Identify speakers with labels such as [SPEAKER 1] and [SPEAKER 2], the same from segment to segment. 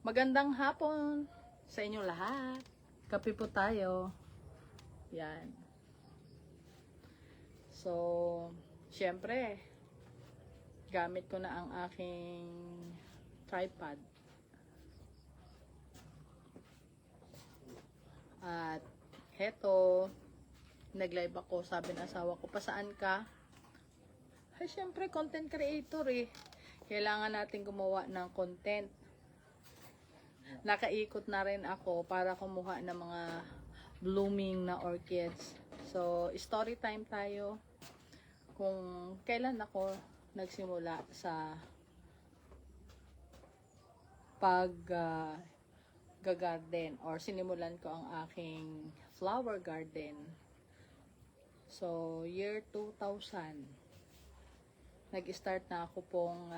[SPEAKER 1] Magandang hapon sa inyong lahat. Kape po tayo. Yan. So, syempre, gamit ko na ang aking tripod. At heto, nag-live ako. Sabi ng asawa ko, pa saan ka? Ay, syempre, content creator eh. Kailangan natin gumawa ng content. Nakaikot na rin ako para kumuha ng mga blooming na orchids. So, story time tayo kung kailan ako nagsimula sa pag-garden or sinimulan ko ang aking flower garden. So, year 2000, nag-start na ako pong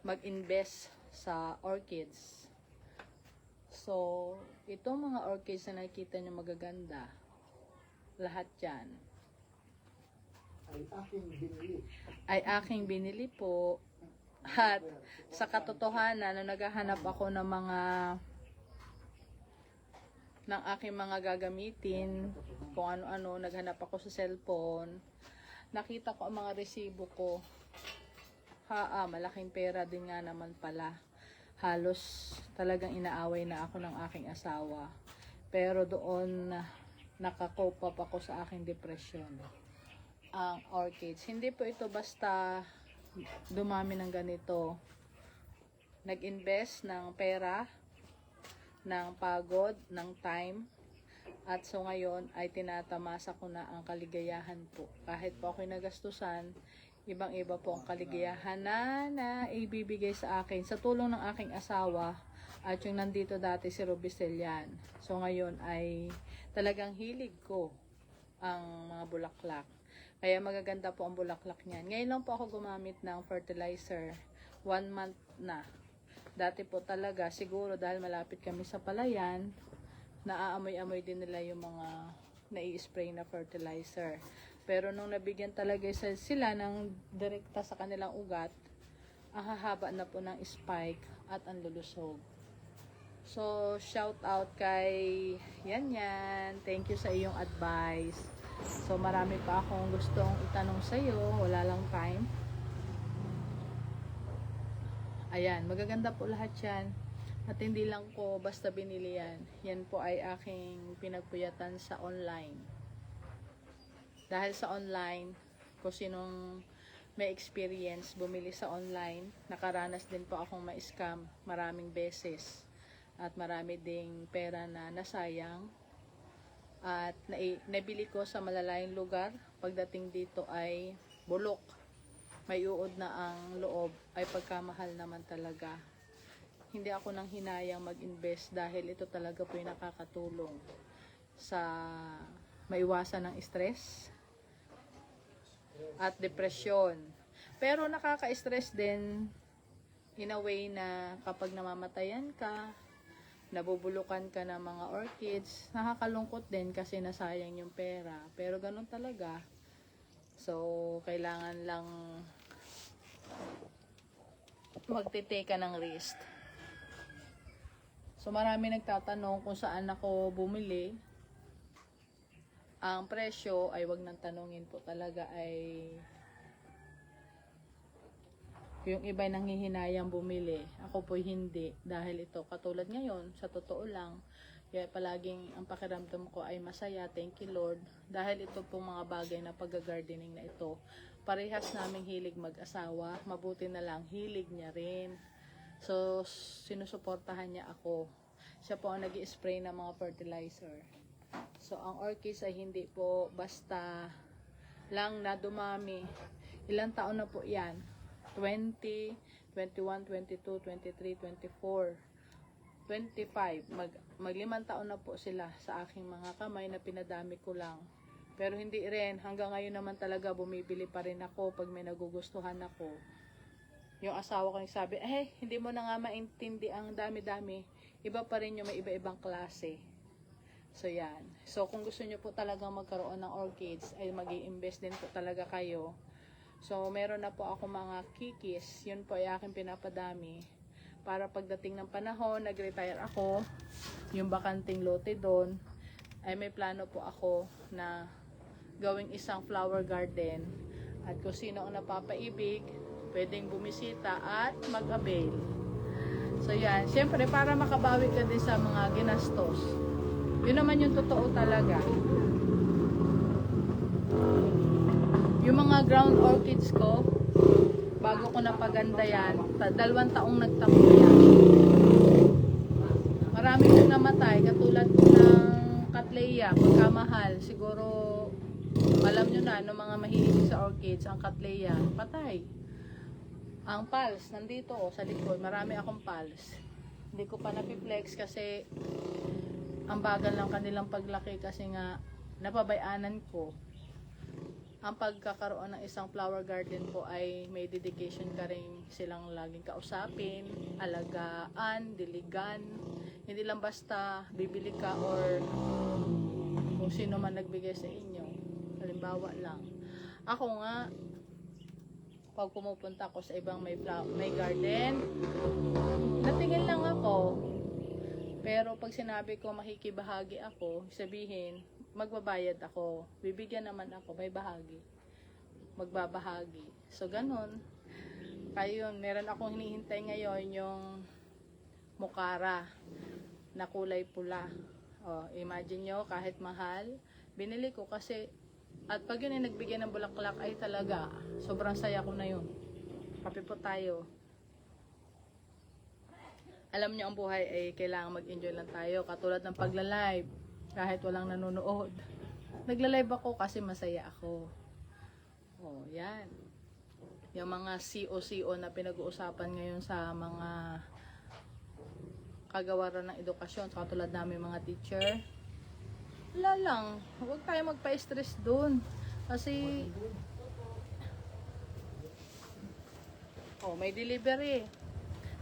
[SPEAKER 1] mag-invest sa orchids. So, itong mga orchids na nakikita nyo magaganda, lahat yan ay aking binili po. At sa katotohanan, naghahanap ako ng aking mga gagamitin, kung ano-ano, naghanap ako sa cellphone, nakita ko ang mga resibo ko. Malaking pera din nga naman pala. Halos talagang inaaway na ako ng aking asawa. Pero doon nakakope up ako sa aking depression. Ang orchids, hindi po ito basta dumami ng ganito. Nag-invest ng pera, ng pagod, ng time. At so ngayon ay tinatamasa ko na ang kaligayahan po. Kahit po ako'y nagastusan, ibang-iba po ang kaligayahan na ibibigay sa akin sa tulong ng aking asawa at yung nandito dati si Robicelian. So ngayon ay talagang hilig ko ang mga bulaklak. Kaya magaganda po ang bulaklak niyan. Ngayon lang po ako gumamit ng fertilizer. 1 month na. Dati po talaga, siguro dahil malapit kami sa palayan, naaamoy-amoy din nila yung mga nai-spray na fertilizer. Pero nung nabigyan talaga sila ng direkta sa kanilang ugat, ang hahaba na po ng spike at ang lulusog. So, shout out kay Yan. Thank you sa iyong advice. So, marami pa akong gustong itanong sa iyo. Wala lang time. Ayan, magaganda po lahat yan. At hindi lang ko basta binili yan. Yan po ay aking pinagpuyatan sa online. Dahil sa online, kung sinong may experience bumili sa online, nakaranas din po akong ma-scam maraming beses. At marami ding pera na nasayang. At nabili ko sa malalayong lugar. Pagdating dito ay bulok. May uod na ang loob, ay pagkamahal naman talaga. Hindi ako nang hinayang mag-invest dahil ito talaga po yung nakakatulong sa maiwasan ng stress at depresyon. Pero nakaka-stress din in a way na kapag namamatayan ka, nabubulukan ka ng mga orchids, nakakalungkot din kasi nasayang yung pera. Pero ganun talaga. So, kailangan lang magtitake ka ng risk. So, marami nagtatanong kung saan ako bumili. Ang presyo ay wag nang tanungin po talaga, ay yung iba nanghihinayang bumili. Ako po hindi. Dahil ito, katulad ngayon, sa totoo lang, kaya palaging ang pakiramdam ko ay masaya. Thank you Lord. Dahil ito po mga bagay na pag-gardening na ito. Parehas naming hilig mag-asawa. Mabuti na lang, hilig niya rin. So, sinusuportahan niya ako. Siya po ang nag-i-spray ng mga fertilizer. So, ang orchids ay hindi po basta lang na dumami. Ilang taon na po yan? 20, 21, 22, 23, 24, 25. Mag-5 taon na po sila sa aking mga kamay na pinadami ko lang. Pero hindi rin. Hanggang ngayon naman talaga bumibili pa rin ako pag may nagugustuhan ako. Yung asawa ko nagsabi, hindi mo na nga maintindi ang dami-dami. Iba pa rin yung may iba-ibang klase. So, yan. So, kung gusto nyo po talagang magkaroon ng orchids, ay mag-i-invest din po talaga kayo. So, meron na po ako mga kikis. Yun po ay aking pinapadami. para pagdating ng panahon, nag-retire ako, yung bakanting lote doon, ay may plano po ako na gawing isang flower garden. At kung sino ang napapaibig, pwedeng bumisita at mag-avail. So yan, syempre para makabawi ka din sa mga ginastos. Yun naman yung totoo talaga. Yung mga ground orchids ko, bago ko napaganda yan, 2 taong nagtapo yan. Marami kong namatay, katulad ko ng Cattleya, pagkamahal. Siguro, alam nyo na, no, mga mahilig sa orchids, ang Cattleya, patay. Ang pulse, nandito sa likod, marami akong pulse. Hindi ko pa napiplex kasi ang bagal lang kanilang paglaki kasi nga napabayanan ko. Ang pagkakaroon ng isang flower garden po ay may dedication ka rin silang laging kausapin, alagaan, diligan. Hindi lang basta bibili ka or kung sino man nagbigay sa inyo. Halimbawa lang. Ako nga, pag pumupunta ako sa ibang may garden, natingin lang ako. Pero pag sinabi ko makikibahagi ako, sabihin, magbabayad ako. Bibigyan naman ako, may bahagi. Magbabahagi. So, ganun. Kaya yun, meron akong hinihintay ngayon yung mukara na kulay pula. O, imagine nyo, kahit mahal, binili ko kasi, at pag yun ay nagbigay ng bulaklak, ay talaga, sobrang saya ko na yun. Kape po tayo. Alam nyo, ang buhay ay kailangan mag-enjoy lang tayo. Katulad ng pagla-live, kahit walang nanonood. Nagla-live ako kasi masaya ako. Oh, yan. Yung mga CO na pinag-uusapan ngayon sa mga kagawaran ng edukasyon, katulad namin mga teacher. Wala lang. Huwag tayo magpa-stress dun. Kasi, oh, may delivery.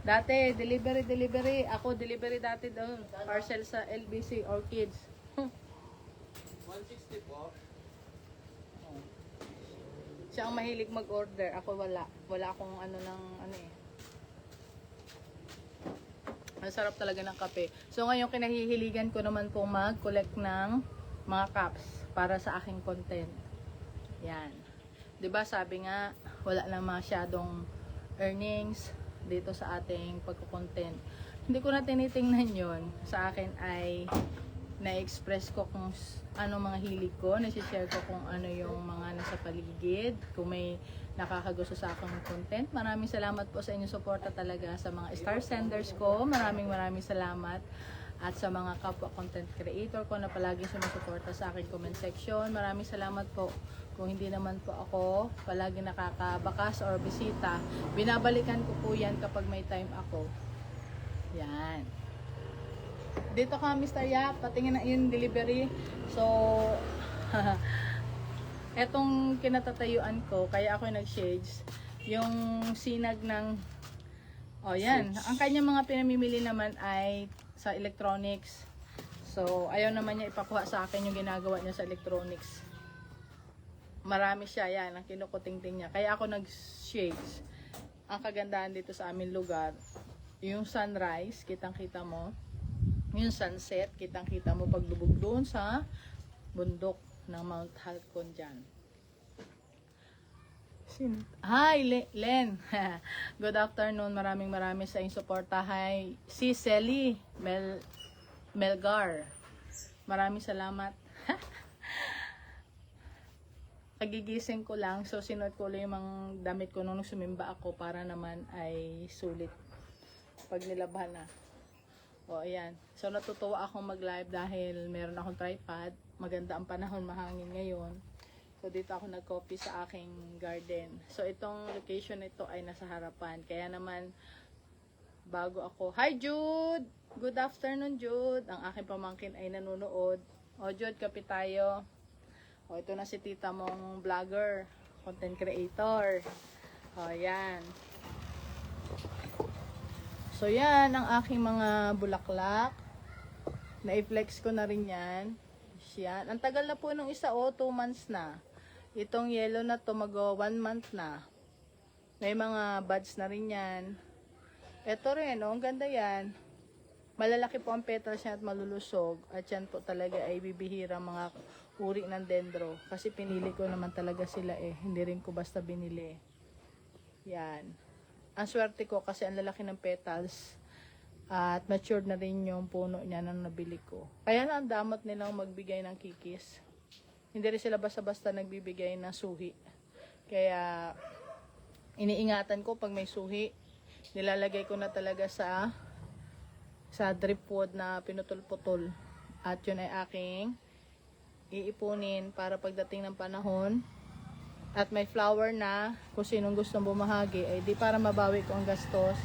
[SPEAKER 1] Dati, delivery. Ako, delivery dati doon. Parcel sa LBC Orchids.
[SPEAKER 2] 160 po.
[SPEAKER 1] Siya ang mahilig mag-order. Ako wala. Wala akong ano eh. Ang sarap talaga ng kape. So, ngayon kinahihiligan ko naman pong mag-collect ng mga cups para sa aking content. Yan. 'Di ba sabi nga, wala na masyadong earnings dito sa ating pagko-content. Hindi ko na tinitingnan yon. Sa akin ay na-express ko kung ano mga hilig ko, na-share ko kung ano yung mga nasa paligid, kung may nakakagusto sa aking content. Maraming salamat po sa inyong suporta talaga sa mga star senders ko. Maraming salamat. At sa mga kapwa content creator ko na palagi sumusuporta sa aking comment section. Maraming salamat po. Kung hindi naman po ako palagi nakakabakas or bisita, binabalikan ko po yan kapag may time ako. Yan. Dito ka, Mr. Yap, patingin na yung delivery. So, etong kinatatayuan ko, kaya ako nag-shades, yung sinag ng, oh yan, ang kanyang mga pinamimili naman ay sa electronics. So, ayaw naman niya ipakuha sa akin yung ginagawa niya sa electronics. Marami siya, yan, ang kinukuting-ting niya. Kaya ako nag-shades. Ang kagandahan dito sa aming lugar, yung sunrise, kitang-kita mo. Yung sunset, kitang-kita mo paglubog doon sa bundok ng Mount Halcon dyan. Hi, Len. Good afternoon. Maraming sa inyong suporta. Hi, si Selly Melgar. Maraming salamat. Pagigising ko lang, so sinuot ko lang yung mga damit ko nung sumimba ako para naman ay sulit pag nilabhan na. O, ayan. So, natutuwa akong mag-live dahil meron akong tripod. Maganda ang panahon, mahangin ngayon. So, dito ako nag-copy sa aking garden. So, itong location ito ay nasa harapan. Kaya naman, bago ako. Hi, Jude! Good afternoon, Jude. Ang aking pamangkin ay nanonood. O, Jude, kape tayo. O, ito na si tita mong vlogger, content creator. O, yan. So, yan ang aking mga bulaklak. Na-flex ko na rin yan. Yan. Ang tagal na po nung isa, 2 months na. Itong yellow na to, mag 1 month na. May mga buds na rin yan. Ito rin, oh, ang ganda yan. Malalaki po ang petals niya at malulusog. At yan po talaga ay bibihira mga uri ng dendro. Kasi pinili ko naman talaga sila eh. Hindi rin ko basta binili. Yan. Ang swerte ko kasi ang lalaki ng petals. At matured na rin yung puno niya na nabili ko. Kaya na ang damot nilang magbigay ng kikis. Hindi rin sila basta-basta nagbibigay ng suhi. Kaya iniingatan ko pag may suhi. Nilalagay ko na talaga sa dripwood na pinutol-putol. At yun ay aking iipunin para pagdating ng panahon at may flower na kung sinong gustong bumahagi ay di para mabawi ko ang gastos.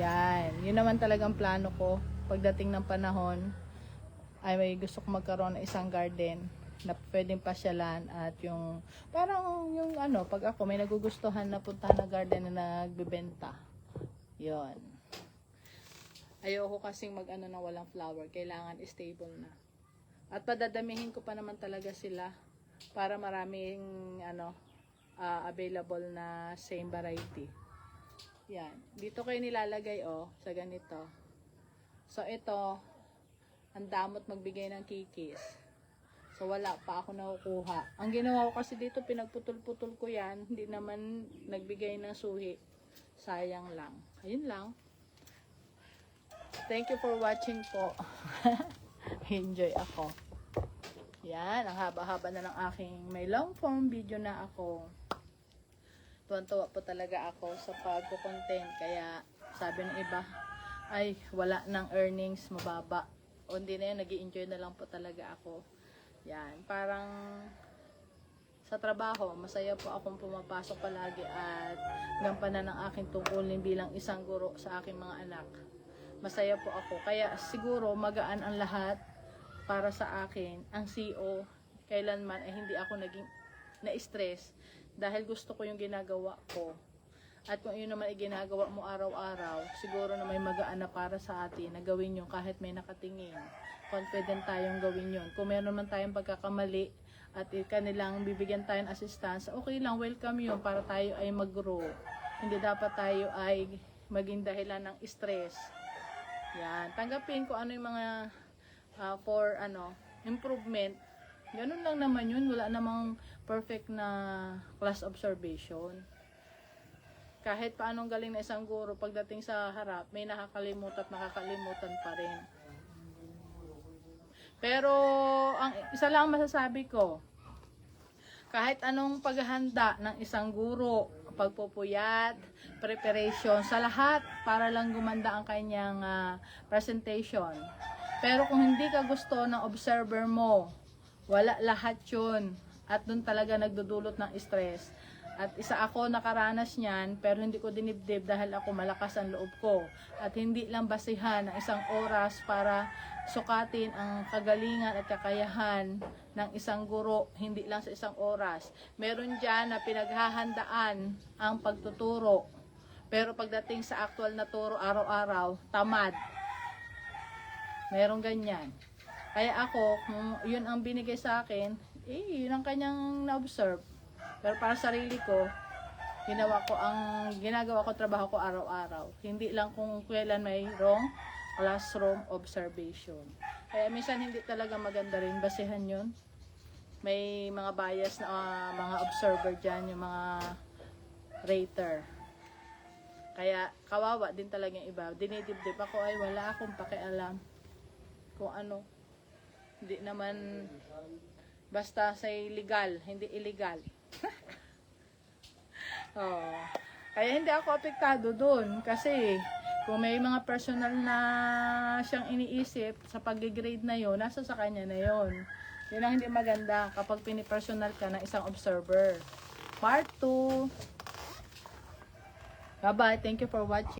[SPEAKER 1] Yan. Yun naman talagang plano ko pagdating ng panahon ay may gusto ko magkaroon ng isang garden na pwedeng pasyalan at yung parang yung ano pag ako may nagugustuhan na puntahan na garden na nagbebenta. Yun. Ayoko kasing mag-ano na walang flower. Kailangan stable na. At padadamihin ko pa naman talaga sila para maraming available na same variety. Yan. Dito kayo nilalagay sa ganito. So ito, ang damot magbigay ng kikis. So wala pa ako nakukuha. Ang ginawa ko kasi dito, pinagputol-putol ko yan. Hindi naman nagbigay ng suhi. Sayang lang. Ayun lang. Thank you for watching po. Enjoy ako. Yan, ang haba-haba na ng aking may long form video na ako. Tuwan-tuwa po talaga ako sa pagko-content. Kaya sabi ng iba, ay wala ng earnings, mababa. O hindi na yun, nag-i-enjoy na lang po talaga ako. Yan, parang sa trabaho, masaya po akong pumapasok palagi at gampanan ng aking tungkulin bilang isang guro sa aking mga anak. Masaya po ako. Kaya siguro magaan ang lahat para sa akin. Ang CO, kailanman ay hindi ako naging na-stress dahil gusto ko yung ginagawa ko. At kung yun naman ay ginagawa mo araw-araw, siguro na may magaan na para sa atin na gawin yun kahit may nakatingin. Confident tayong gawin yun. Kung meron man tayong pagkakamali at kanilang bibigyan tayong assistance, okay lang, welcome yun para tayo ay mag-grow. Hindi dapat tayo ay maging dahilan ng stress. Yan, tanggapin ko ano yung mga for improvement. Ganun lang naman yun, wala namang perfect na class observation. Kahit paanong galing na isang guro, pagdating sa harap, may nakakalimutan at nakakalimutan pa rin. Pero ang isa lang masasabi ko, kahit anong paghahanda ng isang guro, pagpupuyat, preparation, sa lahat para lang gumanda ang kanyang presentation. Pero kung hindi ka gusto ng observer mo, wala lahat yun. At dun talaga nagdudulot ng stress. At isa ako nakaranas niyan, pero hindi ko dinibdib dahil ako malakas ang loob ko. At hindi lang basihan ng isang oras para sukatin ang kagalingan at kakayahan ng isang guro, hindi lang sa isang oras. Meron dyan na pinaghahandaan ang pagtuturo. Pero pagdating sa actual na turo araw-araw, tamad. Meron ganyan. Kaya ako, kung yun ang binigay sa akin, yun ang kanyang na-observe. Pero para sa sarili ko, ginagawa ko trabaho ko araw-araw. Hindi lang kung kailan mayroong classroom observation. Kaya minsan hindi talaga maganda rin basihan yun. May mga bias na mga observer dyan, yung mga rater. Kaya kawawa din talaga yung iba. Dinidibdib ako ay wala akong pakialam kung ano. Hindi naman basta sa legal, hindi illegal. Kaya hindi ako apektado dun kasi kung may mga personal na siyang iniisip sa pag-grade na yon, nasa sa kanya na yon. Yun ang hindi maganda kapag pinipersonal ka ng isang observer. Part 2. Bye-bye. Thank you for watching.